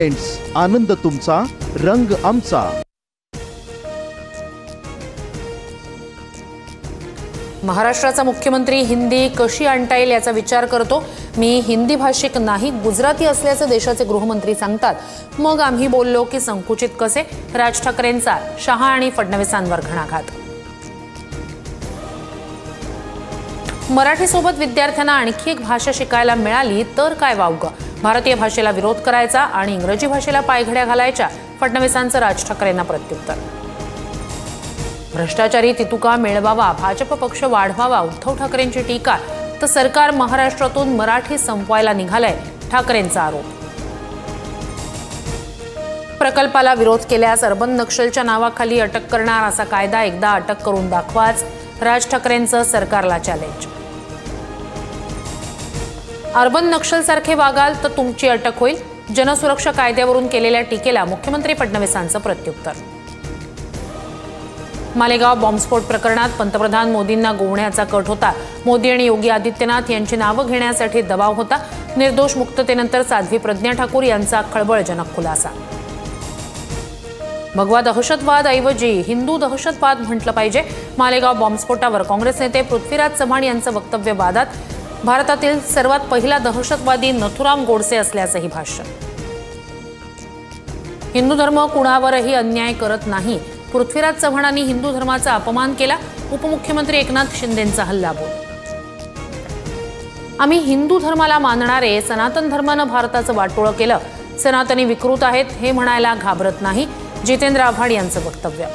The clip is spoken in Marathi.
आनंद तुमचा, रंग आमचा। महाराष्ट्राचा मुख्यमंत्री हिंदी कशी आणता येईल याचा विचार करतो। मी हिंदी भाषिक नाही, गुजराती असल्याचे देशाचे गृहमंत्री सांगतात। मग आम्ही बोललो की संकुचित कसे? राज ठाकरेंचा शहा आणि फडणवीसांवर घणाघात। मराठीसोबत विद्यार्थ्यांना आणखी एक भाषा शिकायला मिळाली तर काय वावगं? भारतीय भाषेला विरोध करायचा आणि इंग्रजी भाषेला पायघड्या घालायच्या, फडणवीसांचं राज ठाकरेंना प्रत्युत्तर। भ्रष्टाचारी तितुका मिळवावा, भाजप पक्ष वाढवावा, उद्धव ठाकरेंची टीका, तर सरकार महाराष्ट्रातून मराठी संपवायला निघालंय, ठाकरेंचा आरोप। प्रकल्पाला विरोध केल्यास अर्बन नक्षलच्या नावाखाली अटक करणार असा कायदा एकदा अटक करून दाखवाच, राज ठाकरेंचं सरकारला चॅलेंज। अर्बन नक्षल सारखे वागाल तर तुमची अटक होईल, जनसुरक्षा कायद्यावरून केलेल्या टीकेला मुख्यमंत्री फडणवीसांचं प्रत्युत्तर। मालेगाव बॉम्बस्फोट प्रकरणात पंतप्रधान मोदींना गोवण्याचा कट होता। मोदी आणि योगी आदित्यनाथ यांची नावं घेण्यासाठी दबाव होता। निर्दोष मुक्ततेनंतर साध्वी प्रज्ञा ठाकूर यांचा खळबळजनक खुलासा। भगवा दहशतवाद ऐवजी हिंदू दहशतवाद म्हटलं पाहिजे। मालेगाव बॉम्बस्फोटावर काँग्रेस नेते पृथ्वीराज चव्हाण यांचं वक्तव्य वादात। भारतातील सर्वात पहिला दहशतवादी नथुराम गोडसे असल्याचंही भाष्य। हिंदू धर्म कुणावरही अन्याय करत नाही, पृथ्वीराज चव्हाणांनी हिंदू धर्माचा अपमान केला, उपमुख्यमंत्री एकनाथ शिंदेंचा हल्लाबोल। आम्ही हिंदू धर्माला मानणारे सनातन धर्मानं भारताचं वाटोळं केलं, सनातनी विकृत आहेत हे म्हणायला घाबरत नाही, जितेंद्र आव्हाड यांचं वक्तव्य।